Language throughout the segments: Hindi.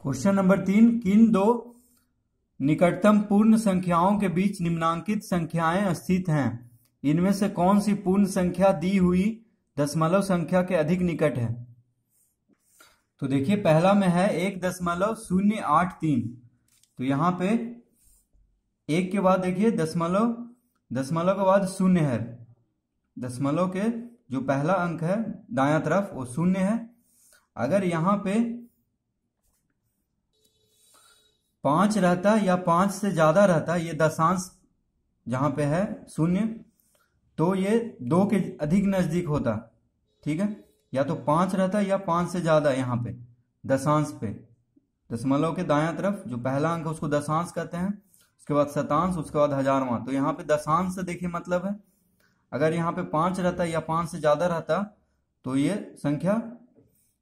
क्वेश्चन नंबर 3, किन दो निकटतम पूर्ण संख्याओं के बीच निम्नांकित संख्याएं स्थित हैं? इनमें से कौन सी पूर्ण संख्या दी हुई दशमलव संख्या के अधिक निकट है? तो देखिए पहला में है 1.083। तो यहां पे एक के बाद देखिए दशमलव के बाद शून्य है। दशमलव के जो पहला अंक है दायां तरफ वो शून्य है। अगर यहां पे 5 रहता या 5 से ज्यादा रहता, ये दशांश जहां पे है शून्य, तो ये 2 के अधिक नजदीक होता। ठीक है, या तो 5 रहता या 5 से ज्यादा। यहाँ पे दशांश पे दशमलव के दायां तरफ जो पहला अंक है उसको दशांश कहते हैं, उसके बाद शतांश, उसके बाद हजारवां। तो यहाँ पे दशांश से देखिए मतलब है, अगर यहाँ पे 5 रहता या 5 से ज्यादा रहता तो ये संख्या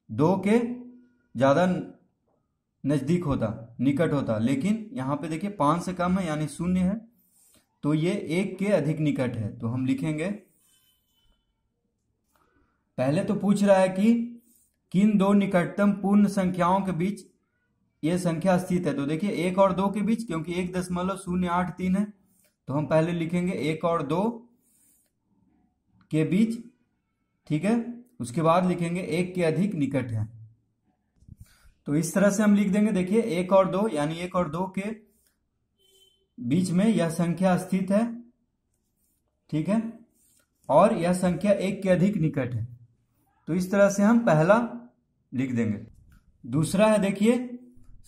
2 के ज्यादा नजदीक होता, निकट होता। लेकिन यहाँ पे देखिए 5 से कम है यानी शून्य है, तो ये 1 के अधिक निकट है। तो हम लिखेंगे, पहले तो पूछ रहा है कि किन दो निकटतम पूर्ण संख्याओं के बीच ये संख्या स्थित है। तो देखिए 1 और 2 के बीच, क्योंकि 1.083 है तो हम पहले लिखेंगे 1 और 2 के बीच। ठीक है, उसके बाद लिखेंगे 1 के अधिक निकट है। तो इस तरह से हम लिख देंगे, देखिए 1 और 2 यानी 1 और 2 के बीच में यह संख्या स्थित है। ठीक है, और यह संख्या 1 के अधिक निकट है। तो इस तरह से हम पहला लिख देंगे। दूसरा है देखिए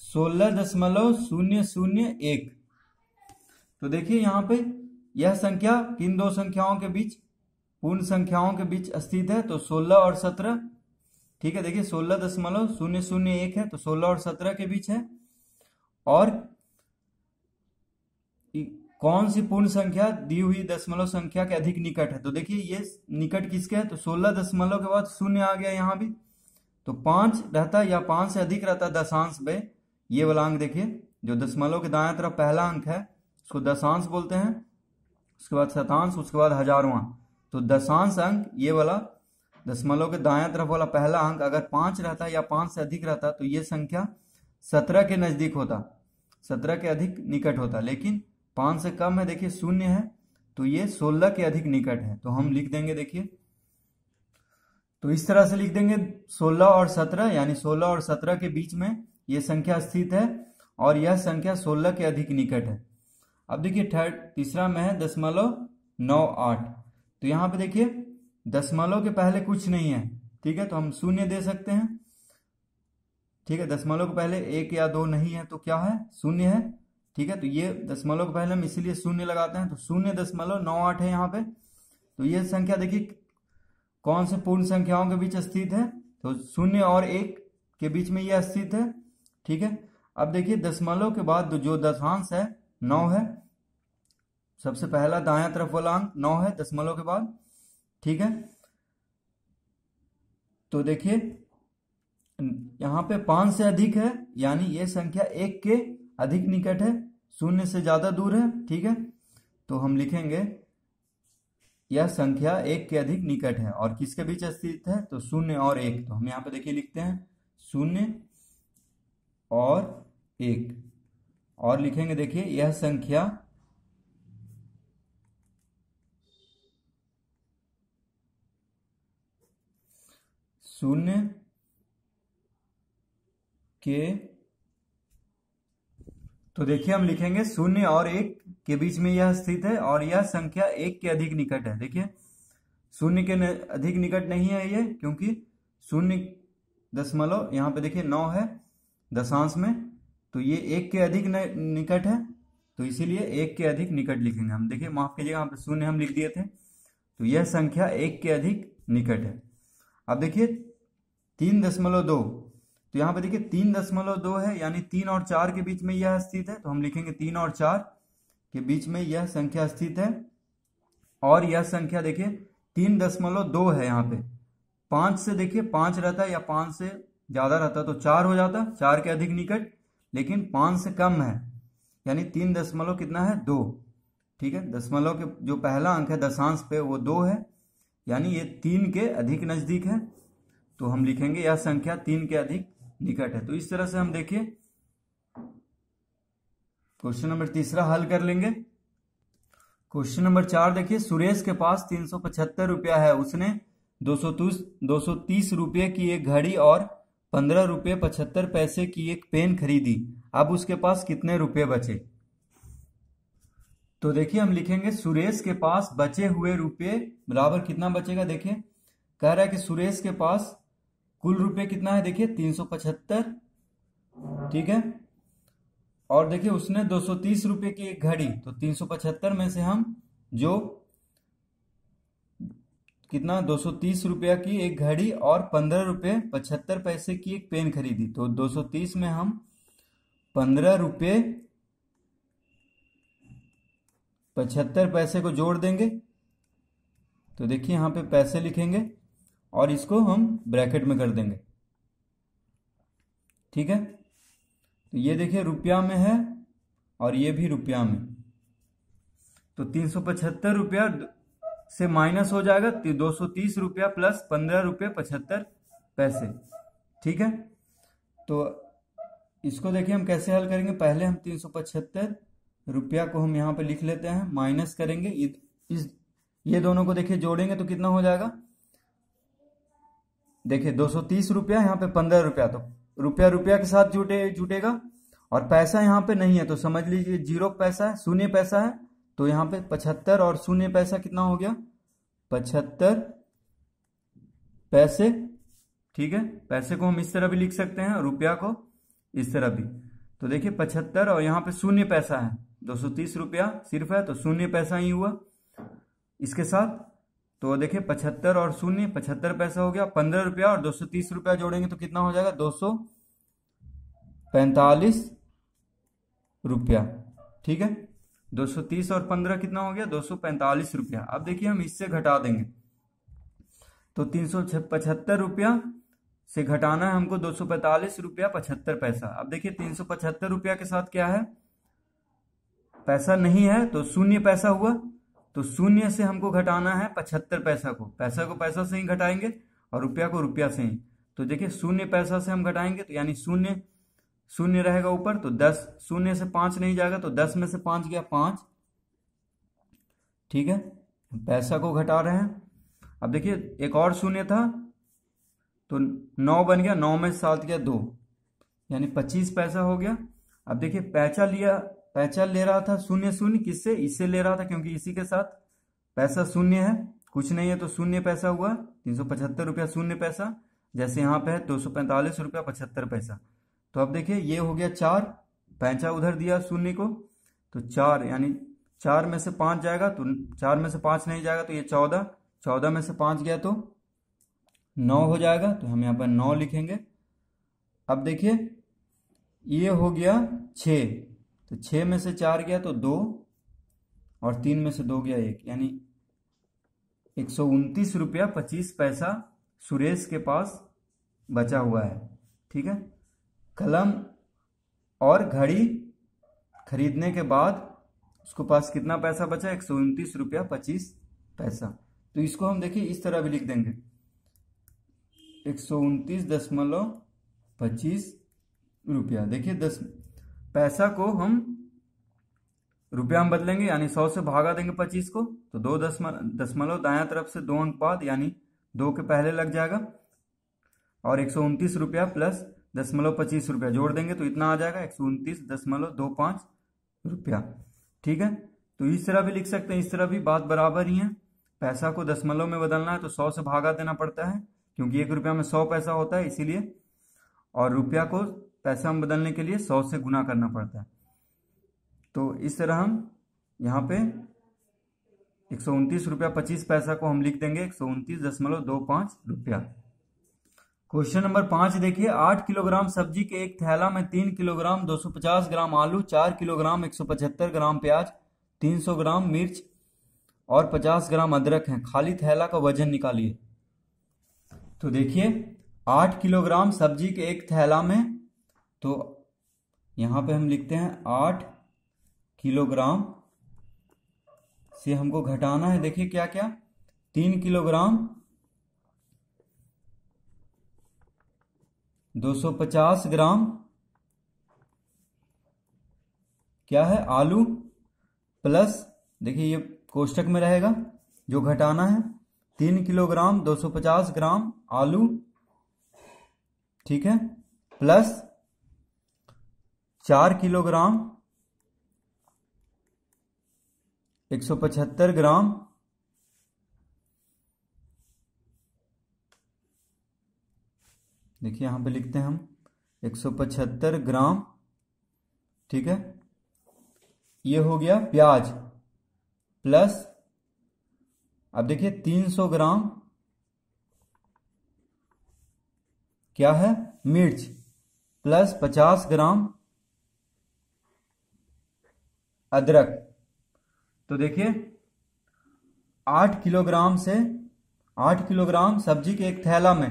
16.001। तो देखिए यहां पे यह संख्या किन दो संख्याओं के बीच, पूर्ण संख्याओं के बीच स्थित है। तो 16 और 17। ठीक है, देखिए 16.001 है तो 16 और 17 के बीच है। और कौन सी पूर्ण संख्या दी हुई दशमलव संख्या के अधिक निकट है? तो देखिए ये निकट किसके है, तो 16 दशमलव के बाद शून्य आ गया यहाँ भी। तो 5 रहता या 5 से अधिक रहता दशांश पे, ये वाला अंक देखिए जो दशमलव के दाएं तरफ पहला अंक है उसको दशांश बोलते हैं, उसके बाद शतांश, उसके बाद हजारवां। तो दशांश अंक ये वाला दशमलव के दाएं तरफ वाला पहला अंक अगर 5 रहता या 5 से अधिक रहता तो ये संख्या 17 के नजदीक होता, 17 के अधिक निकट होता। लेकिन 5 से कम है, देखिए शून्य है, तो ये 16 के अधिक निकट है। तो हम लिख देंगे, देखिए तो इस तरह से लिख देंगे 16 और 17, यानी 16 और 17 के बीच में ये संख्या स्थित है और यह संख्या 16 के अधिक निकट है। अब देखिए तीसरा में है 0.98। तो यहाँ पे देखिए दशमलव के पहले कुछ नहीं है। ठीक है, तो हम शून्य दे सकते हैं। ठीक है, दशमलव के पहले 1 या 2 नहीं है तो क्या है, शून्य है। ठीक है, तो ये दशमलव के पहले हम इसीलिए शून्य लगाते हैं, तो 0.98 है यहाँ पे। तो ये संख्या देखिए कौन से पूर्ण संख्याओं के बीच स्थित है, तो 0 और 1 के बीच में यह स्थित है। ठीक है, अब देखिए दशमलव के बाद जो दशांश है 9 है, सबसे पहला दायां तरफ वाला अंक 9 है दशमलव के बाद। ठीक है, तो देखिए यहां पे 5 से अधिक है यानी ये संख्या 1 के अधिक निकट है, 0 से ज्यादा दूर है। ठीक है, तो हम लिखेंगे यह संख्या 1 के अधिक निकट है। और किसके बीच स्थित है, तो 0 और 1। तो हम यहाँ पे देखिए लिखते हैं 0 और 1, और लिखेंगे देखिए यह संख्या 0 के, तो देखिए हम लिखेंगे 0 और 1 के बीच में यह स्थित है और यह संख्या 1 के अधिक निकट है। देखिए 0 के अधिक निकट नहीं है ये, क्योंकि 0 दशमलव यहाँ पे देखिए 9 है दशांश में, तो ये 1 के अधिक निकट है, तो इसीलिए 1 के अधिक निकट लिखेंगे हम। देखिए माफ कीजिएगा, यहाँ पे 0 हम लिख दिए थे, तो यह संख्या 1 के अधिक निकट है। अब देखिए 3.2। तो यहाँ पे देखिए 3.2 है यानी 3 और 4 के बीच में यह स्थित है, तो हम लिखेंगे 3 और 4 के बीच में यह संख्या स्थित है। और यह संख्या देखिए 3.2 है। यहाँ पे 5 से देखिए 5 रहता है या 5 से ज्यादा रहता तो 4 हो जाता, 4 के अधिक निकट। लेकिन 5 से कम है यानी 3 दशमलव कितना है, 2। ठीक है, दशमलव के जो पहला अंक है दशांश पे वो 2 है, यानी ये 3 के अधिक नजदीक है। तो हम लिखेंगे यह संख्या 3 के अधिक निकट है। तो इस तरह से हम देखिए क्वेश्चन नंबर तीसरा हल कर लेंगे। क्वेश्चन नंबर 4 देखिए, सुरेश के पास 375 रुपया है। उसने 230 रुपये की एक घड़ी और 15 रुपये 75 पैसे की एक पेन खरीदी। अब उसके पास कितने रुपए बचे? तो देखिए हम लिखेंगे सुरेश के पास बचे हुए रुपये बराबर कितना बचेगा। देखिए कह रहा है कि सुरेश के पास कुल रुपये कितना है, देखिए 375, ठीक है। और देखिए उसने 230 रुपये की एक घड़ी, तो 375 में से हम जो कितना 230 रुपया की एक घड़ी और 15 रुपये 75 पैसे की एक पेन खरीदी। तो 230 में हम 15 रुपये 75 पैसे को जोड़ देंगे। तो देखिए यहाँ पे पैसे लिखेंगे और इसको हम ब्रैकेट में कर देंगे, ठीक है। तो ये देखिए रुपया में है और ये भी रुपया में। तो 375 रुपया से माइनस हो जाएगा 230 रुपया प्लस 15 रुपये 75 पैसे, ठीक है। तो इसको देखिए हम कैसे हल करेंगे। पहले हम 375 रुपया को हम यहाँ पे लिख लेते हैं, माइनस करेंगे ये दोनों को देखिए जोड़ेंगे तो कितना हो जाएगा। देखिए 230 रुपया, यहाँ पे 15 रुपया, तो रुपया रुपया के साथ जुटेगा और पैसा यहाँ पे नहीं है तो समझ लीजिए जीरो पैसा है, शून्य पैसा है। तो यहाँ पे 75 और शून्य पैसा कितना हो गया, 75 पैसे, ठीक है। पैसे को हम इस तरह भी लिख सकते हैं, रुपया को इस तरह भी। तो देखिए 75 और यहाँ पे शून्य पैसा है, 230 रुपया सिर्फ है तो शून्य पैसा ही हुआ इसके साथ। तो देखिए 75 और शून्य 75 पैसा हो गया, 15 रुपया और 230 रुपया जोड़ेंगे तो कितना हो जाएगा 245 रुपया, ठीक है। 230 और 15 कितना हो गया 245 रुपया। अब देखिए हम इससे घटा देंगे तो 375 रुपया से घटाना है हमको 245 रुपया 75 पैसा। अब देखिए 375 रुपया के साथ क्या है, पैसा नहीं है तो शून्य पैसा हुआ। तो शून्य से हमको घटाना है 75 पैसा को पैसा से ही घटाएंगे और रुपया को रुपया से ही। तो देखिए शून्य पैसा से हम घटाएंगे तो यानी शून्य शून्य रहेगा ऊपर, तो 10 शून्य से 5 नहीं जाएगा तो 10 में से 5 गया 5, ठीक है। पैसा को घटा रहे हैं। अब देखिए एक और शून्य था तो 9 बन गया, 9 में 7 गया 2, यानी 25 पैसा हो गया। अब देखिए पैसा ले रहा था शून्य शून्य, किससे, इससे ले रहा था क्योंकि इसी के साथ पैसा शून्य है, कुछ नहीं है तो शून्य पैसा हुआ 375 रुपया शून्य पैसा। जैसे यहाँ पे है 245 रुपया 75 पैसा। तो अब देखिए ये हो गया 4, पैसा उधर दिया शून्य को तो 4, यानी 4 में से 5 जाएगा तो 4 में से 5 नहीं जाएगा तो ये 14, 14 में से 5 गया तो 9 हो जाएगा, तो हम यहाँ पर 9 लिखेंगे। अब देखिए ये हो गया 6, तो 6 में से 4 गया तो 2 और 3 में से 2 गया 1, यानी 129 रुपया 25 पैसा सुरेश के पास बचा हुआ है, ठीक है। कलम और घड़ी खरीदने के बाद उसके पास कितना पैसा बचा, 129 रुपया 25 पैसा। तो इसको हम देखिए इस तरह भी लिख देंगे 129.25 रुपया। देखिए 10 पैसा को हम रुपया में बदलेंगे, यानी 100 से भागा देंगे 25 को तो 2 दशमलव दायां तरफ से 2 अंक बाद, यानी 2 के पहले लग जाएगा और 129 रुपया प्लस 0.25 रुपया जोड़ देंगे तो इतना आ जाएगा 129.25 रुपया, ठीक है। तो इस तरह भी लिख सकते हैं, इस तरह भी बात बराबर ही है। पैसा को दशमलव में बदलना है तो 100 से भागा देना पड़ता है क्योंकि 1 रुपया में 100 पैसा होता है इसीलिए, और रुपया को पैसा में बदलने के लिए 100 से गुना करना पड़ता है। तो इस तरह हम यहाँ पे 129 रुपया 25 पैसा को हम लिख देंगे 129.25 रुपया। क्वेश्चन नंबर 5 देखिए, 8 किलोग्राम सब्जी के एक थैला में 3 किलोग्राम 250 ग्राम आलू, 4 किलोग्राम 175 ग्राम प्याज, 300 ग्राम मिर्च और 50 ग्राम अदरक है। खाली थैला का वजन निकालिए। तो देखिए 8 किलोग्राम सब्जी के एक थैला में, तो यहाँ पे हम लिखते हैं 8 किलोग्राम से हमको घटाना है, देखिए क्या क्या, 3 किलोग्राम 250 ग्राम क्या है, आलू प्लस, देखिए ये कोष्टक में रहेगा, जो घटाना है 3 किलोग्राम 250 ग्राम आलू, ठीक है, प्लस 4 किलोग्राम 175 ग्राम देखिए यहां पे लिखते हैं हम 175 ग्राम, ठीक है। ये हो गया प्याज, प्लस अब देखिए 300 ग्राम क्या है, मिर्च, प्लस 50 ग्राम अदरक। तो देखिए 8 किलोग्राम से 8 किलोग्राम सब्जी के एक थैला में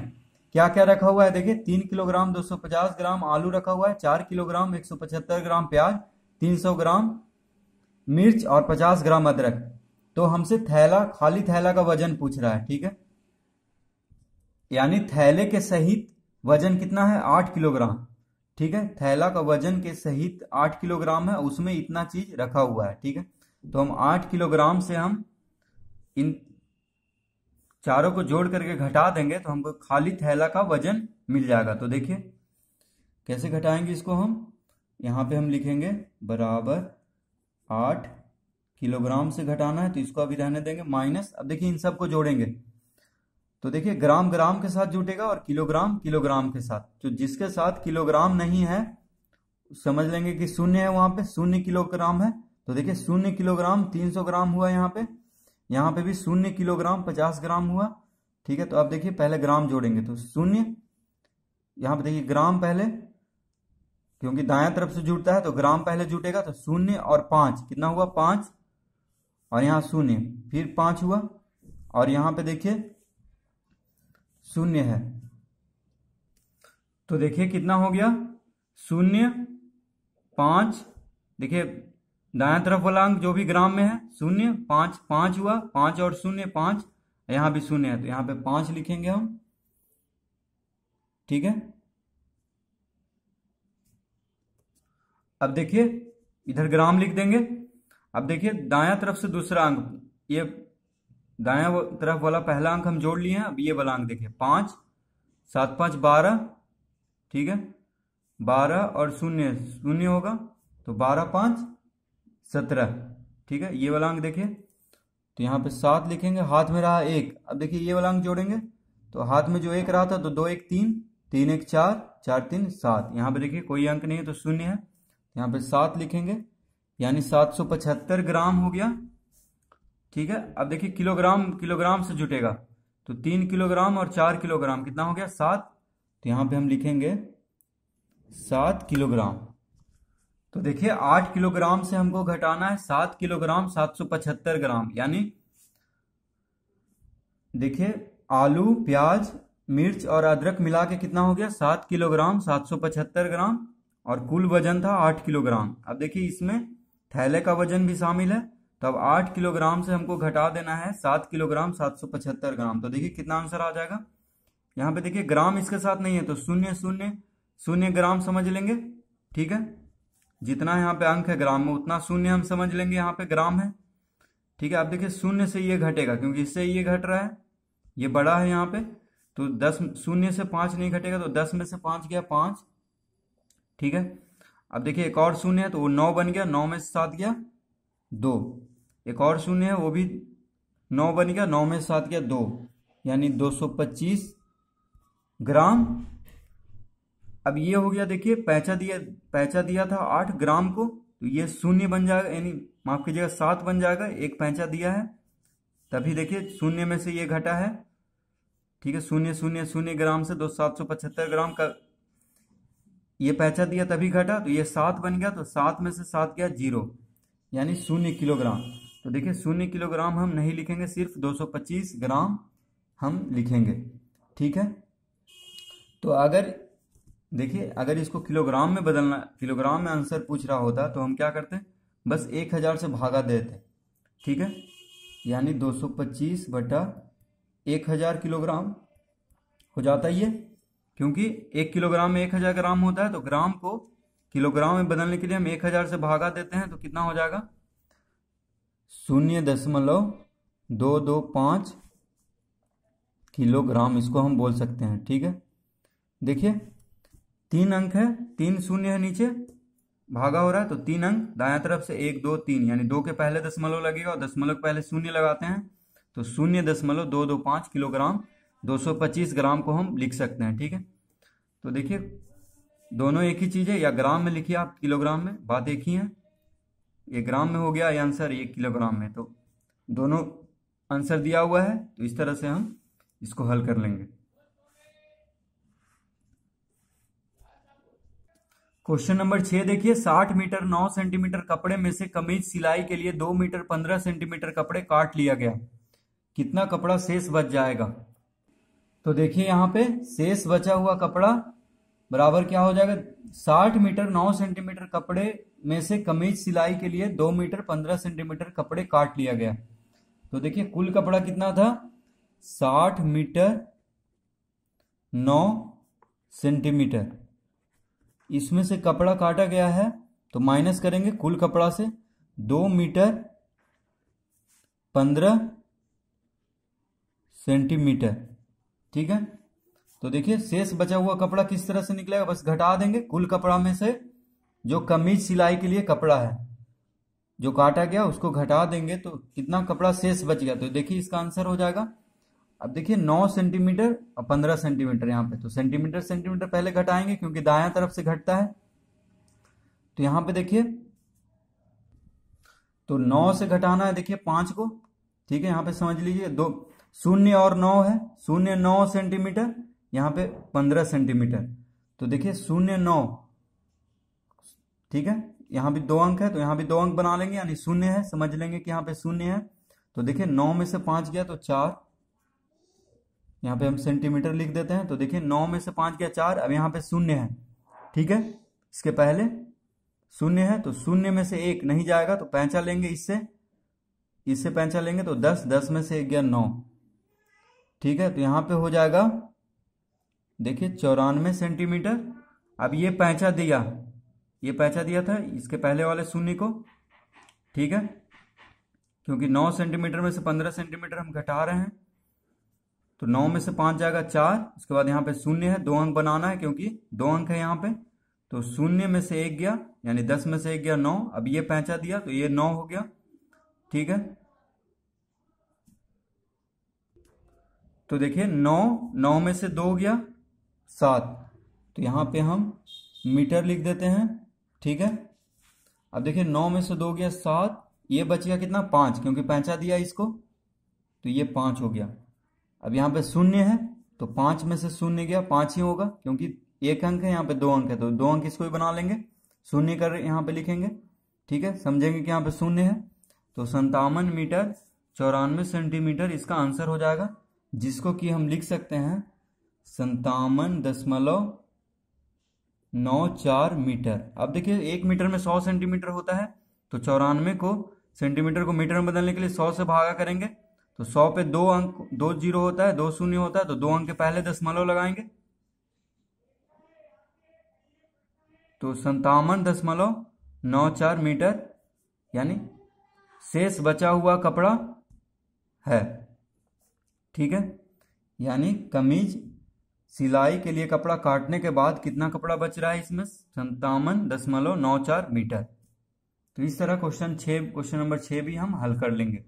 क्या क्या रखा हुआ है, देखिए 3 किलोग्राम 250 ग्राम आलू रखा हुआ है, 4 किलोग्राम 175 ग्राम प्याज, 300 ग्राम मिर्च और 50 ग्राम अदरक। तो हमसे थैला, खाली थैला का वजन पूछ रहा है, ठीक है, यानी थैले के सहित वजन कितना है, 8 किलोग्राम, ठीक है। थैला का वजन के सहित 8 किलोग्राम है, उसमें इतना चीज रखा हुआ है, ठीक है। तो हम 8 किलोग्राम से हम इन चारों को जोड़ करके घटा देंगे तो हमको खाली थैला का वजन मिल जाएगा। तो देखिए कैसे घटाएंगे इसको हम, यहाँ पे हम लिखेंगे बराबर 8 किलोग्राम से घटाना है तो इसको अभी रहने देंगे माइनस, अब देखिए इन सबको जोड़ेंगे तो देखिए ग्राम ग्राम के साथ जुटेगा और किलोग्राम किलोग्राम के साथ। तो जिसके साथ किलोग्राम नहीं है समझ लेंगे कि शून्य है, वहां पे शून्य किलोग्राम है। तो देखिए 0 किलोग्राम 300 ग्राम हुआ, यहाँ पे भी 0 किलोग्राम 50 ग्राम हुआ, ठीक है। तो अब देखिए पहले ग्राम जोड़ेंगे तो 0, यहाँ पे देखिए ग्राम पहले, क्योंकि दायां तरफ से जुड़ता है तो ग्राम पहले जुटेगा, तो 0 और 5 कितना हुआ, 5, और यहाँ 0 फिर 5 हुआ, और यहाँ पे देखिए 0 है। तो देखिए कितना हो गया, 0 5, देखिए दाएं तरफ वाला अंक जो भी ग्राम में है 0 5 5 हुआ, 5 और 0 5, यहां भी 0 है तो यहां पे 5 लिखेंगे हम, ठीक है। अब देखिए इधर ग्राम लिख देंगे। अब देखिए दायां तरफ से दूसरा अंक, ये दायां तरफ वाला पहला अंक हम जोड़ लिए हैं, अब ये वाला अंक देखिए 5 7 5 12, ठीक है, 12 और 0 0 होगा तो 12 5 17, ठीक है। ये वाला अंक देखिए तो यहाँ पे 7 लिखेंगे, हाथ में रहा 1, अब देखिए ये वाला अंक जोड़ेंगे तो हाथ में जो 1 रहा था तो 2 1 3 3 1 4 4 3 7, यहाँ पे देखिए कोई अंक नहीं है तो 0 है, यहाँ पे 7 लिखेंगे, यानी 775 ग्राम हो गया, ठीक है। अब देखिए किलोग्राम किलोग्राम से जुटेगा तो 3 किलोग्राम और 4 किलोग्राम कितना हो गया, 7, तो यहाँ पे हम लिखेंगे 7 किलोग्राम। तो देखिए 8 किलोग्राम से हमको घटाना है 7 किलोग्राम 775 ग्राम, यानी देखिए आलू प्याज मिर्च और अदरक मिला के कितना हो गया, 7 किलोग्राम 775 ग्राम, और कुल वजन था 8 किलोग्राम। अब देखिए इसमें थैले का वजन भी शामिल है, तो अब 8 किलोग्राम से हमको घटा देना है 7 किलोग्राम 775 ग्राम। तो देखिए कितना आंसर आ जाएगा, यहाँ पे देखिए ग्राम इसके साथ नहीं है तो 0 0 0 ग्राम समझ लेंगे, ठीक है। जितना यहाँ पे अंक है ग्राम में उतना 0 हम समझ लेंगे, यहाँ पे ग्राम है, ठीक है। अब देखिए 0 से ये घटेगा क्योंकि इससे ये घट रहा है, ये बड़ा है यहाँ पे, तो 10 0 से 5 नहीं घटेगा तो 10 में से 5 गया 5, ठीक है। अब देखिए एक और 0 है तो वो 9 बन गया, 9 में से 7 गया 2, एक और 0 है वो भी 9 बन गया, 9 में से 7 गया 2, यानी 225 ग्राम। अब ये हो गया, देखिए पैंचा दिया था 8 ग्राम को, तो ये 0 बन जाएगा, यानी माफ कीजिएगा 7 बन जाएगा, एक पैंचा दिया है तभी देखिए 0 में से ये घटा है, ठीक है। 0 0 0 ग्राम से 775 ग्राम का ये पैंचा दिया तभी घटा, तो ये 7 बन गया, तो 7 में से 7 गया 0, यानी 0 किलोग्राम। तो देखिए 0 किलोग्राम हम नहीं लिखेंगे, सिर्फ 225 ग्राम हम लिखेंगे, ठीक है। तो अगर देखिए अगर इसको किलोग्राम में बदलना, किलोग्राम में आंसर पूछ रहा होता तो हम क्या करते, बस 1000 से भागा देते, ठीक है, यानी 225 बटा 1000 किलोग्राम हो जाता है ये, क्योंकि 1 किलोग्राम में 1000 ग्राम होता है, तो ग्राम को किलोग्राम में बदलने के लिए हम 1000 से भागा देते हैं तो कितना हो जाएगा 0.225 किलोग्राम, इसको हम बोल सकते हैं। ठीक है, देखिए 3 अंक है, 3 शून्य है नीचे, भागा हो रहा है तो 3 अंक दायां तरफ से 1 2 3, यानी 2 के पहले दशमलव लगेगा और दशमलव के पहले शून्य लगाते हैं तो 0.225 किलोग्राम, 225 ग्राम को हम लिख सकते हैं। ठीक है, तो देखिए दोनों एक ही चीज है, या ग्राम में लिखिए आप किलोग्राम में, बात एक ही है। ये ग्राम में हो गया ये आंसर, ये किलोग्राम में, तो दोनों आंसर दिया हुआ है, तो इस तरह से हम इसको हल कर लेंगे। क्वेश्चन नंबर 6 देखिए, 60 मीटर 9 सेंटीमीटर कपड़े में से कमीज सिलाई के लिए 2 मीटर 15 सेंटीमीटर कपड़े काट लिया गया, कितना कपड़ा शेष बच जाएगा। तो देखिए यहाँ पे शेष बचा हुआ कपड़ा बराबर क्या हो जाएगा, 60 मीटर 9 सेंटीमीटर कपड़े में से कमीज सिलाई के लिए 2 मीटर 15 सेंटीमीटर कपड़े काट लिया गया। तो देखिए कुल कपड़ा कितना था, 60 मीटर 9 सेंटीमीटर, इसमें से कपड़ा काटा गया है तो माइनस करेंगे कुल कपड़ा से, 2 मीटर 15 सेंटीमीटर। ठीक है, तो देखिए शेष बचा हुआ कपड़ा किस तरह से निकलेगा, बस घटा देंगे कुल कपड़ा में से जो कमीज सिलाई के लिए कपड़ा है जो काटा गया उसको घटा देंगे तो कितना कपड़ा शेष बच गया। तो देखिए इसका आंसर हो जाएगा, अब देखिए 9 सेंटीमीटर और 15 सेंटीमीटर यहाँ पे, तो सेंटीमीटर सेंटीमीटर पहले घटाएंगे क्योंकि दायां तरफ से घटता है। तो यहाँ पे देखिए तो 9 से घटाना है, देखिए 5 को। ठीक है, यहाँ पे समझ लीजिए 2 शून्य और 9 है, 0 9 सेंटीमीटर, यहाँ पे 15 सेंटीमीटर, तो देखिए 0 9। ठीक है, यहाँ भी 2 अंक है तो यहाँ भी 2 अंक बना लेंगे, यानी 0 है, समझ लेंगे कि यहाँ पे 0 है। तो देखिए 9 में से 5 गया तो 4, यहाँ पे हम सेंटीमीटर लिख देते हैं। तो देखिए 9 में से 5 गया 4, अब यहाँ पे 0 है। ठीक है, इसके पहले 0 है तो 0 में से 1 नहीं जाएगा तो पैंचा लेंगे, इससे पैंचा लेंगे तो 10, 10 में से 1 गया 9। ठीक है, तो यहाँ पे हो जाएगा देखिए 94 सेंटीमीटर। अब ये पैंचा दिया था इसके पहले वाले शून्य को। ठीक है, क्योंकि 9 सेंटीमीटर में से 15 सेंटीमीटर हम घटा रहे हैं तो 9 में से 5 जाएगा 4, उसके बाद यहाँ पे 0 है, 2 अंक बनाना है क्योंकि 2 अंक है यहाँ पे, तो 0 में से 1 गया, यानी 10 में से 1 गया 9। अब ये पैंचा दिया तो ये 9 हो गया। ठीक है, तो देखिए 9 में से 2 गया 7, तो यहाँ पे हम मीटर लिख देते हैं। ठीक है, अब देखिए 9 में से 2 गया 7, ये बच गया कितना 5, क्योंकि पैंचा दिया इसको तो ये 5 हो गया। अब यहाँ पे 0 है तो 5 में से 0 गया 5 ही होगा, क्योंकि 1 अंक है, यहाँ पे 2 अंक है तो 2 अंक इसको ही बना लेंगे, 0 कर यहाँ पे लिखेंगे। ठीक है, समझेंगे कि यहाँ पे 0 है, तो 57 मीटर 94 सेंटीमीटर इसका आंसर हो जाएगा, जिसको कि हम लिख सकते हैं 57.94 मीटर। अब देखिए 1 मीटर में 100 सेंटीमीटर होता है, तो 94 को सेंटीमीटर को मीटर में बदलने के लिए 100 से भागा करेंगे, तो 100 पे 2 अंक 2 जीरो होता है, 2 शून्य होता है, तो 2 अंक के पहले दशमलव लगाएंगे, तो 57.94 मीटर, यानी शेष बचा हुआ कपड़ा है। ठीक है, यानी कमीज सिलाई के लिए कपड़ा काटने के बाद कितना कपड़ा बच रहा है इसमें, 57.94 मीटर। तो इस तरह क्वेश्चन नंबर 6 भी हम हल कर लेंगे।